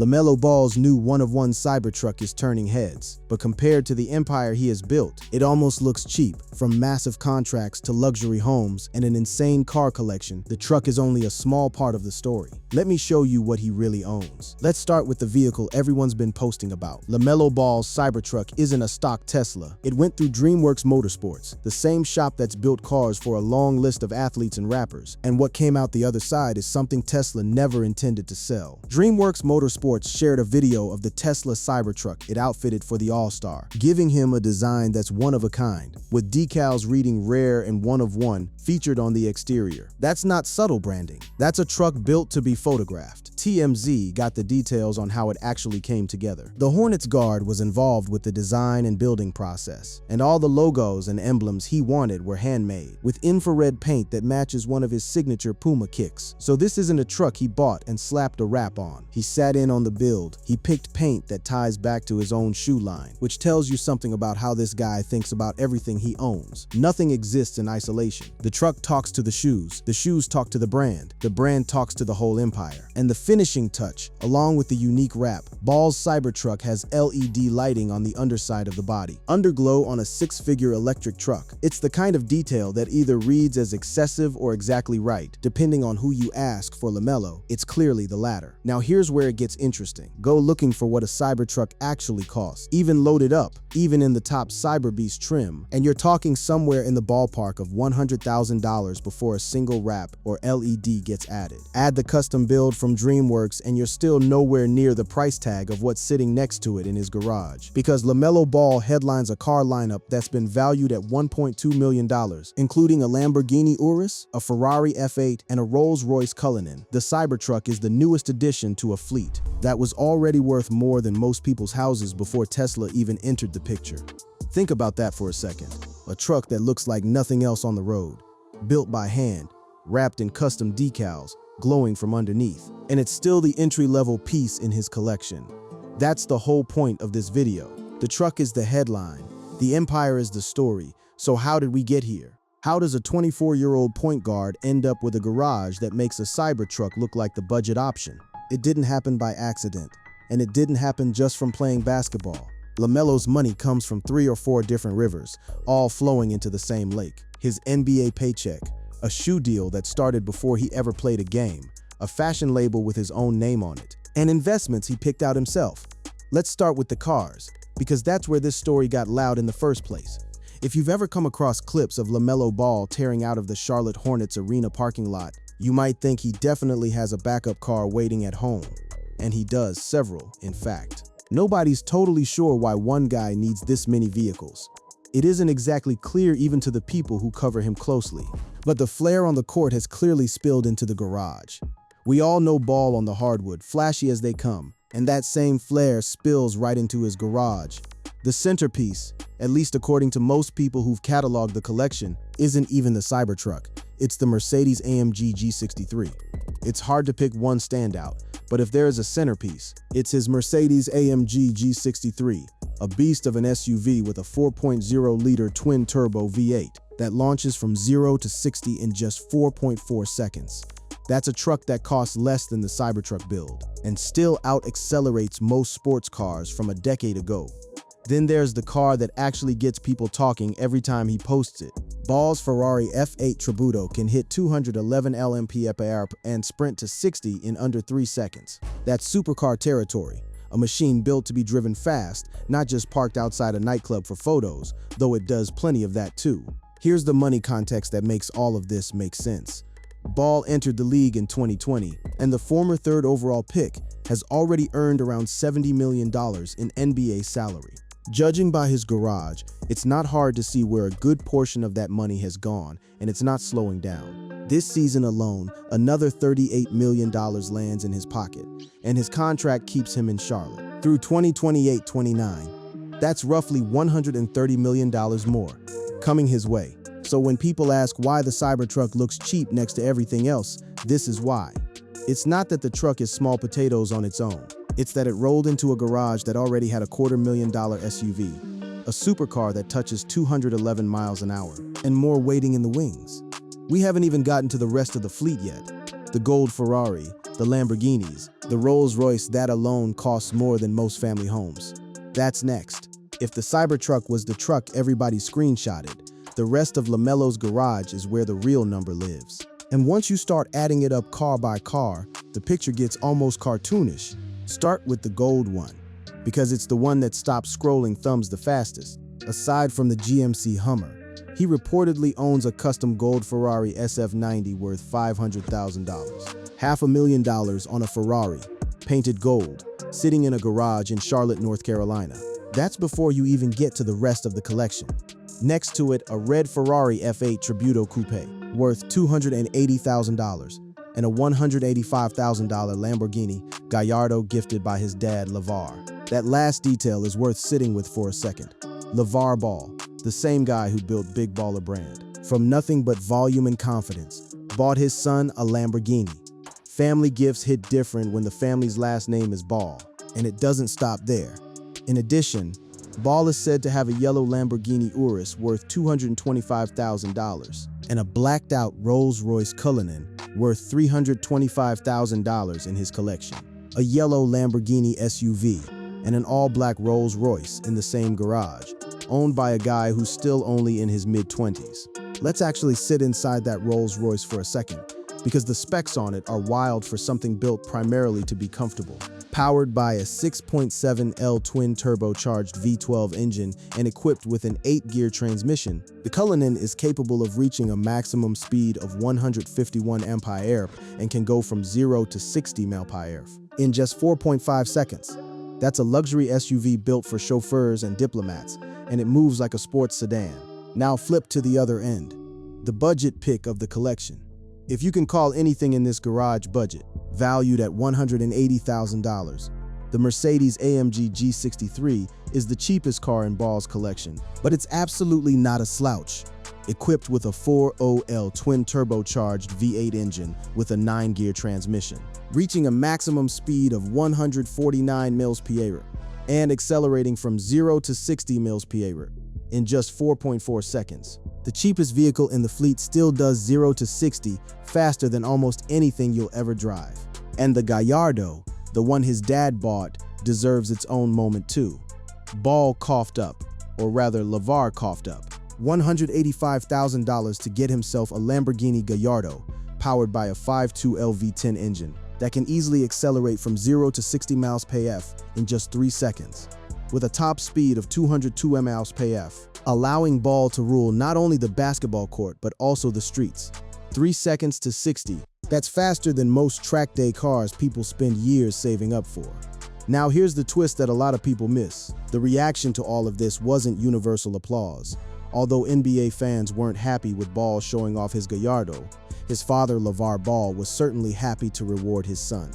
LaMelo Ball's new one-of-one Cybertruck is turning heads, but compared to the empire he has built, it almost looks cheap. From massive contracts to luxury homes and an insane car collection, the truck is only a small part of the story. Let me show you what he really owns. Let's start with the vehicle everyone's been posting about. LaMelo Ball's Cybertruck isn't a stock Tesla. It went through DreamWorks Motorsports, the same shop that's built cars for a long list of athletes and rappers. And what came out the other side is something Tesla never intended to sell. DreamWorks Motorsports shared a video of the Tesla Cybertruck it outfitted for the All-Star, giving him a design that's one of a kind, with decals reading rare and one of one featured on the exterior. That's not subtle branding. That's a truck built to be photographed. TMZ got the details on how it actually came together. The Hornets guard was involved with the design and building process, and all the logos and emblems he wanted were handmade, with infrared paint that matches one of his signature Puma kicks. So this isn't a truck he bought and slapped a wrap on. He sat in on the build. He picked paint that ties back to his own shoe line, which tells you something about how this guy thinks about everything he owns. Nothing exists in isolation. The truck talks to the shoes talk to the brand talks to the whole empire. And the finishing touch, along with the unique wrap, Ball's Cybertruck has LED lighting on the underside of the body. Underglow on a six-figure electric truck. It's the kind of detail that either reads as excessive or exactly right. Depending on who you ask. For LaMelo, it's clearly the latter. Now here's where it gets interesting. Go looking for what a Cybertruck actually costs. Even loaded up, even in the top Cyberbeast trim, and you're talking somewhere in the ballpark of $100,000 before a single wrap or LED gets added. Add the custom build from DreamWorks and you're still nowhere near the price tag of what's sitting next to it in his garage. Because LaMelo Ball headlines a car lineup that's been valued at $1.2 million, including a Lamborghini Urus, a Ferrari F8, and a Rolls-Royce Cullinan. The Cybertruck is the newest addition to a fleet that was already worth more than most people's houses before Tesla even entered the picture. Think about that for a second. A truck that looks like nothing else on the road, built by hand, wrapped in custom decals, glowing from underneath. And it's still the entry-level piece in his collection. That's the whole point of this video. The truck is the headline. The empire is the story. So how did we get here? How does a 24-year-old point guard end up with a garage that makes a Cybertruck look like the budget option? It didn't happen by accident, and it didn't happen just from playing basketball. LaMelo's money comes from 3 or 4 different rivers, all flowing into the same lake. His NBA paycheck, a shoe deal that started before he ever played a game, a fashion label with his own name on it, and investments he picked out himself. Let's start with the cars, because that's where this story got loud in the first place. If you've ever come across clips of LaMelo Ball tearing out of the Charlotte Hornets arena parking lot, you might think he definitely has a backup car waiting at home. And he does, several, in fact. Nobody's totally sure why one guy needs this many vehicles. It isn't exactly clear even to the people who cover him closely. But the flair on the court has clearly spilled into the garage. We all know Ball on the hardwood, flashy as they come, and that same flair spills right into his garage. The centerpiece, at least according to most people who've cataloged the collection, isn't even the Cybertruck. It's the Mercedes-AMG G63. It's hard to pick one standout, but if there is a centerpiece, it's his Mercedes-AMG G63, a beast of an SUV with a 4.0-liter twin-turbo V8 that launches from 0 to 60 in just 4.4 seconds. That's a truck that costs less than the Cybertruck build, and still out-accelerates most sports cars from a decade ago. Then there's the car that actually gets people talking every time he posts it. Ball's Ferrari F8 Tributo can hit 211 lm/h and sprint to 60 in under 3 seconds. That's supercar territory, a machine built to be driven fast, not just parked outside a nightclub for photos, though it does plenty of that too. Here's the money context that makes all of this make sense. Ball entered the league in 2020, and the former 3rd overall pick has already earned around $70 million in NBA salary. Judging by his garage, it's not hard to see where a good portion of that money has gone, and it's not slowing down. This season alone, another $38 million lands in his pocket, and his contract keeps him in Charlotte through 2028-29. That's roughly $130 million more coming his way. So when people ask why the Cybertruck looks cheap next to everything else, this is why. It's not that the truck is small potatoes on its own. It's that it rolled into a garage that already had a $250,000 SUV, a supercar that touches 211 miles an hour, and more waiting in the wings. We haven't even gotten to the rest of the fleet yet. The gold Ferrari, the Lamborghinis, the Rolls-Royce, that alone costs more than most family homes. That's next. If the Cybertruck was the truck everybody screenshotted, the rest of LaMelo's garage is where the real number lives. And once you start adding it up car by car, the picture gets almost cartoonish. Start with the gold one, because it's the one that stops scrolling thumbs the fastest. Aside from the GMC Hummer, he reportedly owns a custom gold Ferrari SF90 worth $500,000. $500,000 on a Ferrari, painted gold, sitting in a garage in Charlotte, North Carolina. That's before you even get to the rest of the collection. Next to it, a red Ferrari F8 Tributo Coupe, worth $280,000, and a $185,000 Lamborghini Gallardo gifted by his dad, LeVar. That last detail is worth sitting with for a second. LeVar Ball, the same guy who built Big Baller Brand, from nothing but volume and confidence, bought his son a Lamborghini. Family gifts hit different when the family's last name is Ball, and it doesn't stop there. In addition, Ball is said to have a yellow Lamborghini Urus worth $225,000 and a blacked-out Rolls-Royce Cullinan worth $325,000 in his collection, a yellow Lamborghini SUV, and an all-black Rolls-Royce in the same garage, owned by a guy who's still only in his mid-20s. Let's actually sit inside that Rolls-Royce for a second, because the specs on it are wild for something built primarily to be comfortable. Powered by a 6.7L twin-turbocharged V12 engine and equipped with an 8-gear transmission, the Cullinan is capable of reaching a maximum speed of 151 mph and can go from 0 to 60 mph in just 4.5 seconds. That's a luxury SUV built for chauffeurs and diplomats, and it moves like a sports sedan. Now flip to the other end, the budget pick of the collection. If you can call anything in this garage budget, valued at $180,000, the Mercedes-AMG G63 is the cheapest car in Ball's collection, but it's absolutely not a slouch. Equipped with a 4.0L twin-turbocharged V8 engine with a 9-gear transmission, reaching a maximum speed of 149 mph and accelerating from 0 to 60 mph in just 4.4 seconds. The cheapest vehicle in the fleet still does 0 to 60 faster than almost anything you'll ever drive. And the Gallardo, the one his dad bought, deserves its own moment too. Ball coughed up, or rather LeVar coughed up, $185,000 to get himself a Lamborghini Gallardo, powered by a 5.2L V10 engine that can easily accelerate from 0 to 60 mph in just 3 seconds, with a top speed of 202 mph, allowing Ball to rule not only the basketball court but also the streets. 3 seconds to 60. That's faster than most track day cars people spend years saving up for. Now here's the twist that a lot of people miss. The reaction to all of this wasn't universal applause. Although NBA fans weren't happy with Ball showing off his Gallardo, his father LeVar Ball was certainly happy to reward his son.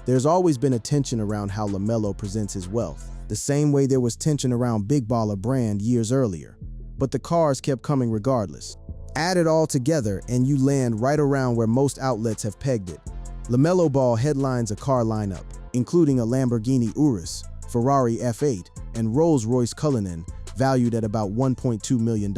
There's always been a tension around how LaMelo presents his wealth, the same way there was tension around Big Baller Brand years earlier. But the cars kept coming regardless. Add it all together and you land right around where most outlets have pegged it. LaMelo Ball headlines a car lineup, including a Lamborghini Urus, Ferrari F8, and Rolls-Royce Cullinan, valued at about $1.2 million.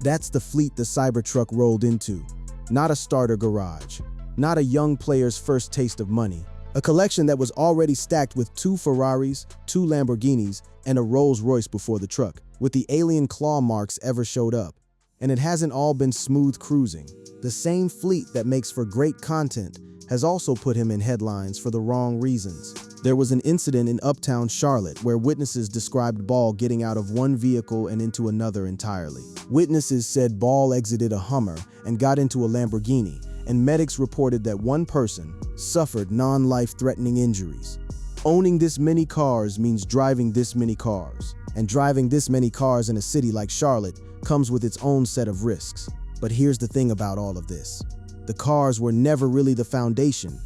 That's the fleet the Cybertruck rolled into. Not a starter garage. Not a young player's first taste of money. A collection that was already stacked with 2 Ferraris, 2 Lamborghinis, and a Rolls-Royce before the truck, with the alien claw marks ever showed up. And it hasn't all been smooth cruising. The same fleet that makes for great content has also put him in headlines for the wrong reasons. There was an incident in Uptown Charlotte where witnesses described Ball getting out of one vehicle and into another entirely. Witnesses said Ball exited a Hummer and got into a Lamborghini, and medics reported that one person suffered non-life-threatening injuries. Owning this many cars means driving this many cars, and driving this many cars in a city like Charlotte comes with its own set of risks. But here's the thing about all of this. The cars were never really the foundation.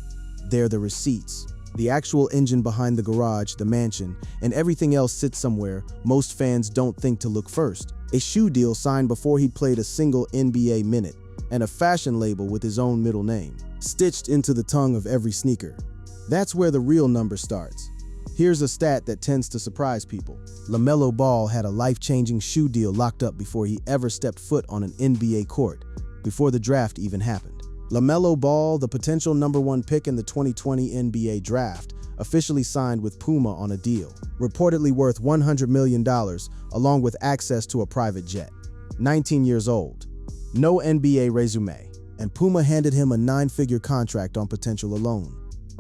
They're the receipts. The actual engine behind the garage, the mansion, and everything else sits somewhere most fans don't think to look first. A shoe deal signed before he'd played a single NBA minute, and a fashion label with his own middle name, stitched into the tongue of every sneaker. That's where the real number starts. Here's a stat that tends to surprise people. LaMelo Ball had a life-changing shoe deal locked up before he ever stepped foot on an NBA court, before the draft even happened. LaMelo Ball, the potential #1 pick in the 2020 NBA draft, officially signed with Puma on a deal, reportedly worth $100 million, along with access to a private jet. 19 years old, no NBA resume, and Puma handed him a 9-figure contract on potential alone.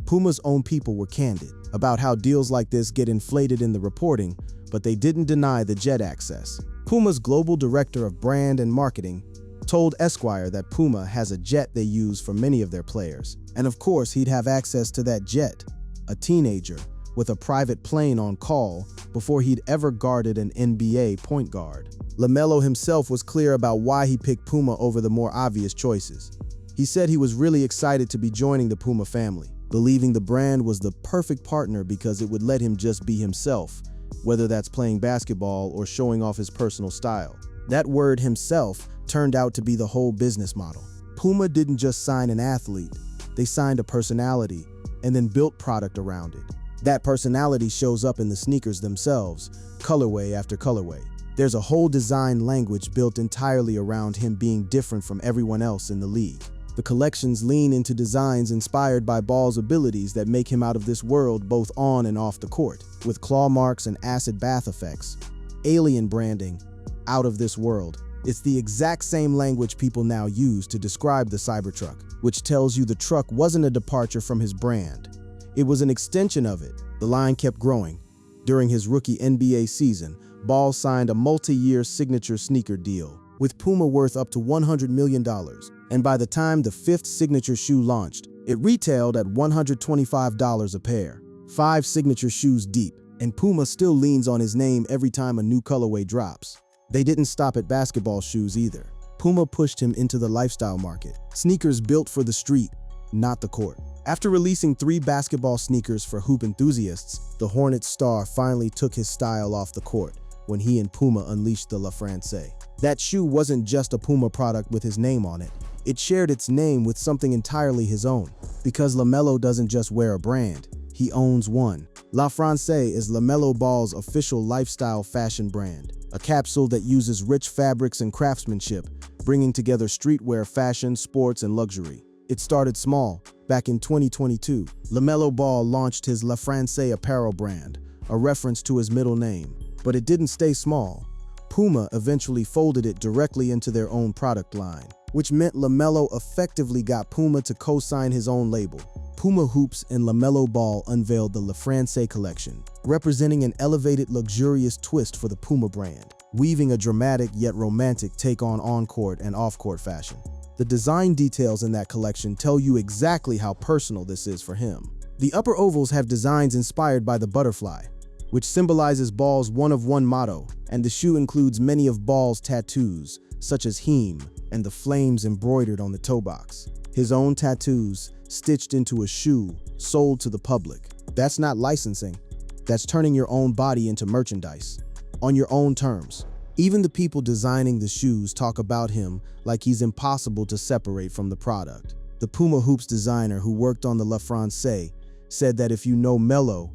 Puma's own people were candid about how deals like this get inflated in the reporting, but they didn't deny the jet access. Puma's global director of brand and marketing told Esquire that Puma has a jet they use for many of their players, and of course he'd have access to that jet, a teenager with a private plane on call, before he'd ever guarded an NBA point guard. LaMelo himself was clear about why he picked Puma over the more obvious choices. He said he was really excited to be joining the Puma family, believing the brand was the perfect partner because it would let him just be himself, whether that's playing basketball or showing off his personal style. That word himself turned out to be the whole business model. Puma didn't just sign an athlete, they signed a personality and then built product around it. That personality shows up in the sneakers themselves, colorway after colorway. There's a whole design language built entirely around him being different from everyone else in the league. The collections lean into designs inspired by Ball's abilities that make him out of this world both on and off the court, with claw marks and acid bath effects. Alien branding, out of this world. It's the exact same language people now use to describe the Cybertruck, which tells you the truck wasn't a departure from his brand. It was an extension of it. The line kept growing. During his rookie NBA season, Ball signed a multi-year signature sneaker deal, with Puma worth up to $100 million. And by the time the 5th signature shoe launched, it retailed at $125 a pair. 5 signature shoes deep, and Puma still leans on his name every time a new colorway drops. They didn't stop at basketball shoes either. Puma pushed him into the lifestyle market. Sneakers built for the street, not the court. After releasing 3 basketball sneakers for hoop enthusiasts, the Hornets star finally took his style off the court when he and Puma unleashed the La France. That shoe wasn't just a Puma product with his name on it. It shared its name with something entirely his own, because LaMelo doesn't just wear a brand, he owns one. La France is LaMelo Ball's official lifestyle fashion brand, a capsule that uses rich fabrics and craftsmanship, bringing together streetwear, fashion, sports, and luxury. It started small. Back in 2022, LaMelo Ball launched his La France apparel brand, a reference to his middle name. But it didn't stay small. Puma eventually folded it directly into their own product line, which meant LaMelo effectively got Puma to co-sign his own label. Puma Hoops and LaMelo Ball unveiled the La France collection, representing an elevated, luxurious twist for the Puma brand, weaving a dramatic yet romantic take on on-court and off-court fashion. The design details in that collection tell you exactly how personal this is for him. The upper ovals have designs inspired by the butterfly, which symbolizes Ball's one-of-one motto, and the shoe includes many of Ball's tattoos, such as Heme and the flames embroidered on the toe box. His own tattoos, stitched into a shoe, sold to the public. That's not licensing. That's turning your own body into merchandise, on your own terms. Even the people designing the shoes talk about him like he's impossible to separate from the product. The Puma Hoops designer who worked on the La France said that if you know Melo,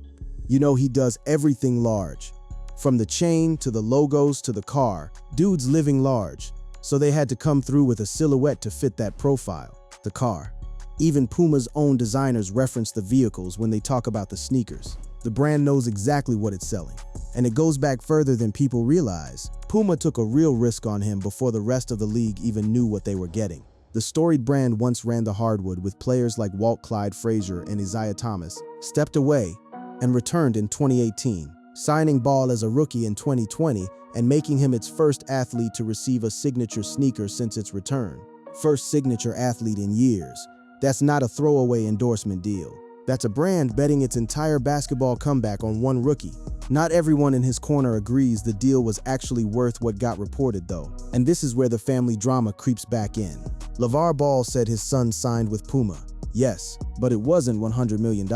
you know he does everything large. From the chain to the logos to the car, dude's living large. So they had to come through with a silhouette to fit that profile, the car. Even Puma's own designers reference the vehicles when they talk about the sneakers. The brand knows exactly what it's selling. And it goes back further than people realize. Puma took a real risk on him before the rest of the league even knew what they were getting. The storied brand once ran the hardwood with players like Walt Clyde Frazier and Isaiah Thomas, stepped away and returned in 2018, signing Ball as a rookie in 2020 and making him its first athlete to receive a signature sneaker since its return. First signature athlete in years. That's not a throwaway endorsement deal. That's a brand betting its entire basketball comeback on one rookie. Not everyone in his corner agrees the deal was actually worth what got reported though. And this is where the family drama creeps back in. LeVar Ball said his son signed with Puma. Yes, but it wasn't $100 million.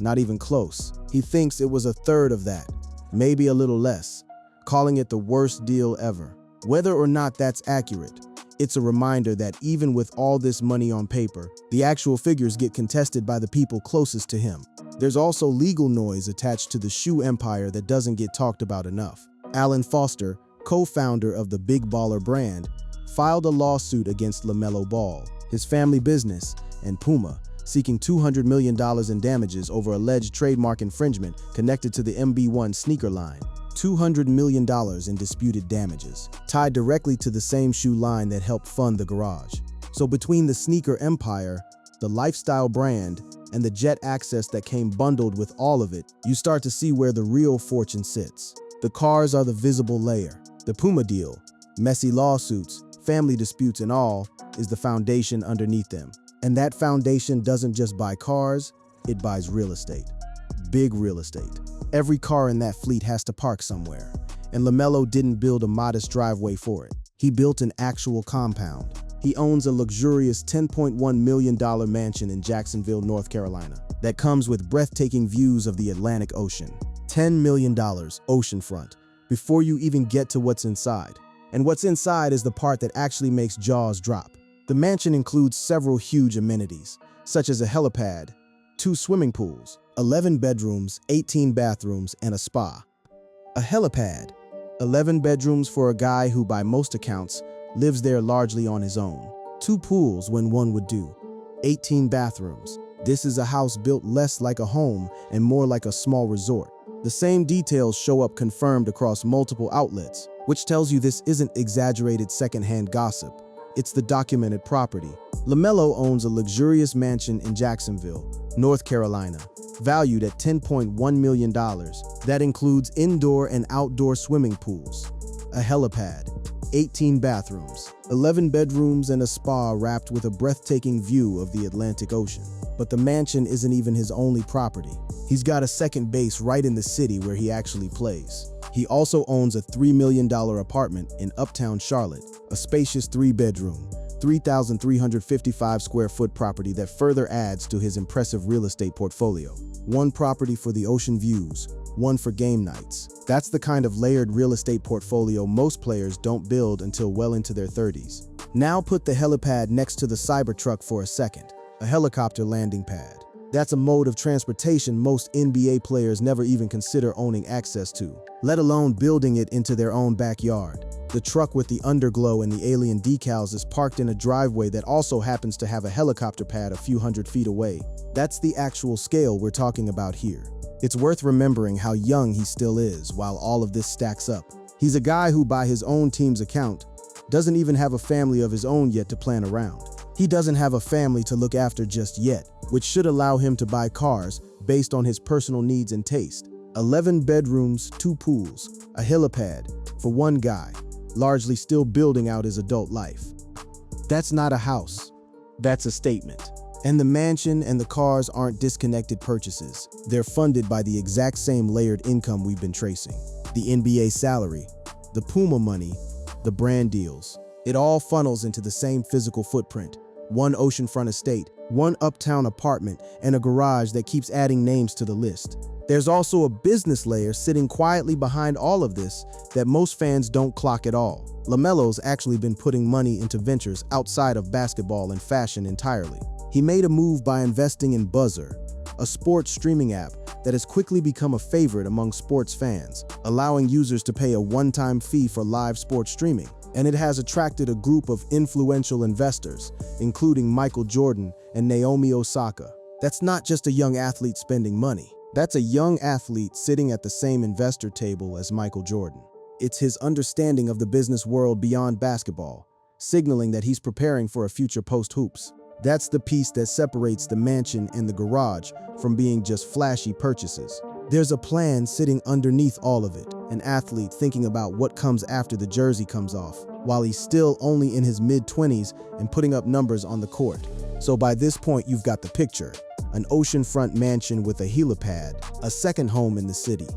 Not even close. He thinks it was a third of that, maybe a little less, calling it the worst deal ever. Whether or not that's accurate, it's a reminder that even with all this money on paper, the actual figures get contested by the people closest to him. There's also legal noise attached to the shoe empire that doesn't get talked about enough. Alan Foster, co-founder of the Big Baller brand, filed a lawsuit against LaMelo Ball. his family business, and Puma, seeking $200 million in damages over alleged trademark infringement connected to the MB1 sneaker line. $200 million in disputed damages, tied directly to the same shoe line that helped fund the garage. So between the sneaker empire, the lifestyle brand, and the jet access that came bundled with all of it, you start to see where the real fortune sits. The cars are the visible layer. The Puma deal, messy lawsuits, family disputes and all, is the foundation underneath them. And that foundation doesn't just buy cars, it buys real estate. Big real estate. Every car in that fleet has to park somewhere. And LaMelo didn't build a modest driveway for it. He built an actual compound. He owns a luxurious $10.1 million mansion in Jacksonville, North Carolina, that comes with breathtaking views of the Atlantic Ocean. $10 million oceanfront, before you even get to what's inside. And what's inside is the part that actually makes jaws drop. The mansion includes several huge amenities, such as a helipad, 2 swimming pools, 11 bedrooms, 18 bathrooms, and a spa. A helipad, 11 bedrooms for a guy who, by most accounts, lives there largely on his own. 2 pools when one would do. 18 bathrooms. This is a house built less like a home and more like a small resort. The same details show up confirmed across multiple outlets, which tells you this isn't exaggerated secondhand gossip. It's the documented property. LaMelo owns a luxurious mansion in Jacksonville, North Carolina, valued at $10.1 million. That includes indoor and outdoor swimming pools, a helipad, 18 bathrooms, 11 bedrooms, and a spa wrapped with a breathtaking view of the Atlantic Ocean. But the mansion isn't even his only property. He's got a second base right in the city where he actually plays. He also owns a $3 million apartment in Uptown Charlotte, a spacious 3-bedroom, 3,355 square foot property that further adds to his impressive real estate portfolio. 1 property for the ocean views, 1 for game nights. That's the kind of layered real estate portfolio most players don't build until well into their 30s. Now put the helipad next to the Cybertruck for a second, a helicopter landing pad. That's a mode of transportation most NBA players never even consider owning access to, let alone building it into their own backyard. The truck with the underglow and the alien decals is parked in a driveway that also happens to have a helicopter pad a few hundred feet away. That's the actual scale we're talking about here. It's worth remembering how young he still is while all of this stacks up. He's a guy who, by his own team's account, doesn't even have a family of his own yet to plan around. He doesn't have a family to look after just yet, which should allow him to buy cars based on his personal needs and taste. 11 bedrooms, 2 pools, a helipad for one guy, largely still building out his adult life. That's not a house. That's a statement. And the mansion and the cars aren't disconnected purchases. They're funded by the exact same layered income we've been tracing. The NBA salary, the Puma money, the brand deals. It all funnels into the same physical footprint. 1 oceanfront estate, 1 uptown apartment, and a garage that keeps adding names to the list. There's also a business layer sitting quietly behind all of this that most fans don't clock at all. LaMelo's actually been putting money into ventures outside of basketball and fashion entirely. He made a move by investing in Buzzer, a sports streaming app that has quickly become a favorite among sports fans, allowing users to pay a one-time fee for live sports streaming. And it has attracted a group of influential investors, including Michael Jordan and Naomi Osaka. That's not just a young athlete spending money. That's a young athlete sitting at the same investor table as Michael Jordan. It's his understanding of the business world beyond basketball, signaling that he's preparing for a future post-hoops. That's the piece that separates the mansion and the garage from being just flashy purchases. There's a plan sitting underneath all of it, an athlete thinking about what comes after the jersey comes off, while he's still only in his mid-20s and putting up numbers on the court. So by this point, you've got the picture: an oceanfront mansion with a helipad, a second home in the city,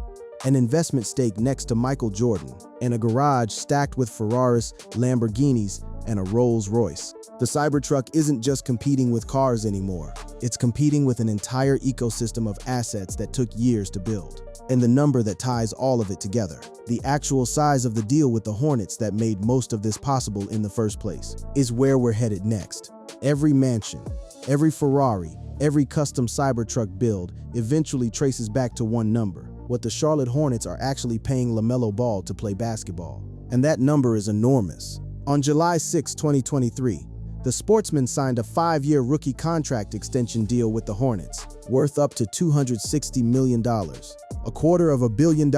an investment stake next to Michael Jordan, and a garage stacked with Ferraris, Lamborghinis, and a Rolls-Royce. The Cybertruck isn't just competing with cars anymore. It's competing with an entire ecosystem of assets that took years to build. And the number that ties all of it together, the actual size of the deal with the Hornets that made most of this possible in the first place, is where we're headed next. Every mansion, every Ferrari, every custom Cybertruck build eventually traces back to one number: what the Charlotte Hornets are actually paying LaMelo Ball to play basketball. And that number is enormous. On July 6, 2023, the sportsman signed a 5-year rookie contract extension deal with the Hornets, worth up to $260 million, $250 million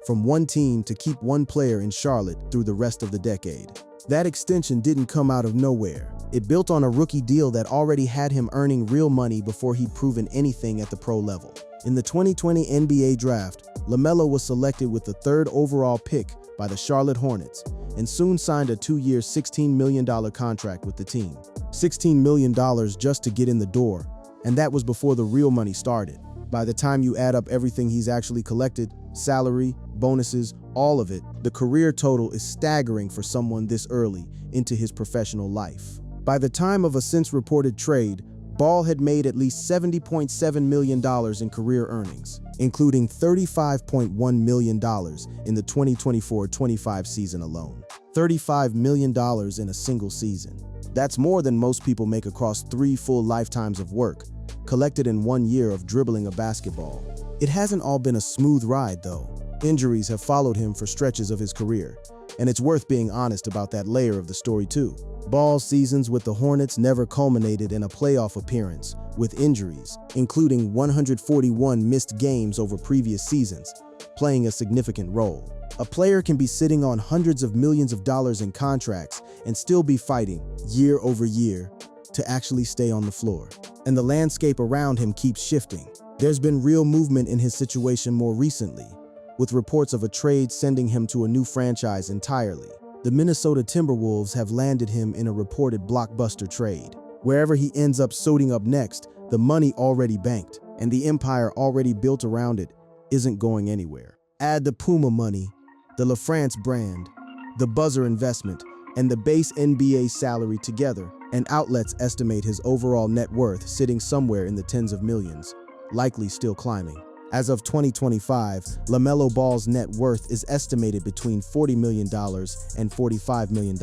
from one team to keep one player in Charlotte through the rest of the decade. That extension didn't come out of nowhere. It built on a rookie deal that already had him earning real money before he'd proven anything at the pro level. In the 2020 NBA draft, LaMelo was selected with the 3rd overall pick by the Charlotte Hornets and soon signed a 2-year, $16 million contract with the team. $16 million just to get in the door, and that was before the real money started. By the time you add up everything he's actually collected, salary, bonuses, all of it, the career total is staggering for someone this early into his professional life. By the time of a since-reported trade, Ball had made at least $70.7 million in career earnings, including $35.1 million in the 2024-25 season alone. $35 million in a single season. That's more than most people make across 3 full lifetimes of work, collected in 1 year of dribbling a basketball. It hasn't all been a smooth ride, though. Injuries have followed him for stretches of his career, and it's worth being honest about that layer of the story too. Ball's seasons with the Hornets never culminated in a playoff appearance, with injuries, including 141 missed games over previous seasons, playing a significant role. A player can be sitting on hundreds of millions of dollars in contracts and still be fighting, year over year, to actually stay on the floor. And the landscape around him keeps shifting. There's been real movement in his situation more recently, with reports of a trade sending him to a new franchise entirely. The Minnesota Timberwolves have landed him in a reported blockbuster trade. Wherever he ends up suiting up next, the money already banked, and the empire already built around it isn't going anywhere. Add the Puma money, the LaFrance brand, the buzzer investment, and the base NBA salary together, and outlets estimate his overall net worth sitting somewhere in the tens of millions, likely still climbing. As of 2025, LaMelo Ball's net worth is estimated between $40 million and $45 million.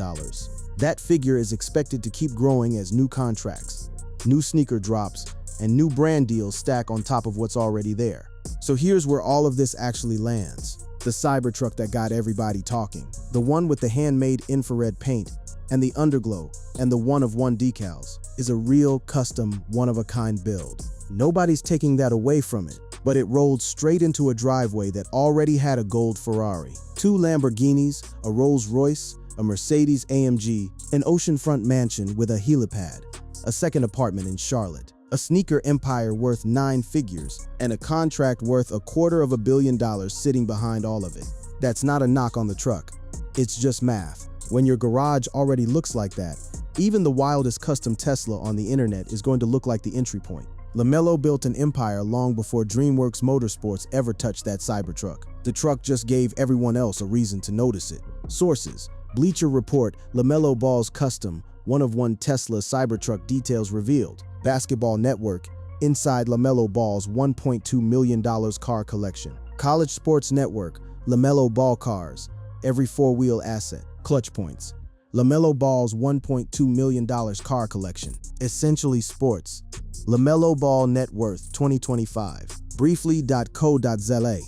That figure is expected to keep growing as new contracts, new sneaker drops, and new brand deals stack on top of what's already there. So here's where all of this actually lands. The Cybertruck that got everybody talking. The one with the handmade infrared paint and the underglow and the one-of-one decals is a real custom one-of-a-kind build. Nobody's taking that away from it, but it rolled straight into a driveway that already had a gold Ferrari, 2 Lamborghinis, a Rolls-Royce, a Mercedes-AMG, an oceanfront mansion with a helipad, a second apartment in Charlotte, a sneaker empire worth 9 figures, and a contract worth $250 million sitting behind all of it. That's not a knock on the truck. It's just math. When your garage already looks like that, even the wildest custom Tesla on the internet is going to look like the entry point. LaMelo built an empire long before DreamWorks Motorsports ever touched that Cybertruck. The truck just gave everyone else a reason to notice it. Sources: Bleacher Report, LaMelo Ball's custom, one-of-one Tesla Cybertruck details revealed. Basketball Network, inside LaMelo Ball's $1.2 million car collection. College Sports Network, LaMelo Ball cars, every 4-wheel asset. Clutch Points, LaMelo Ball's $1.2 million car collection. Essentially Sports, LaMelo Ball net worth 2025. Briefly.co.za,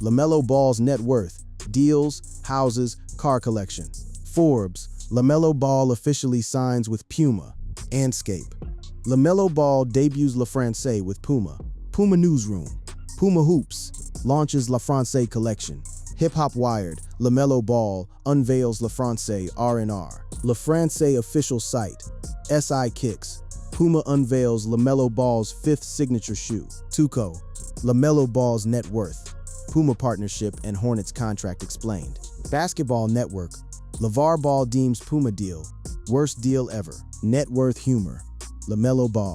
LaMelo Ball's net worth, deals, houses, car collection. Forbes, LaMelo Ball officially signs with Puma. Anscape, LaMelo Ball debuts LaFrance with Puma. Puma Newsroom, Puma Hoops, launches LaFrance collection. Hip Hop Wired, LaMelo Ball unveils LaFrance R&R. LaFrance official site, SI Kicks, Puma unveils LaMelo Ball's 5th signature shoe. Tuco, LaMelo Ball's net worth, Puma partnership and Hornets contract explained. Basketball Network, LeVar Ball deems Puma deal, worst deal ever. Net worth humor, LaMelo Ball.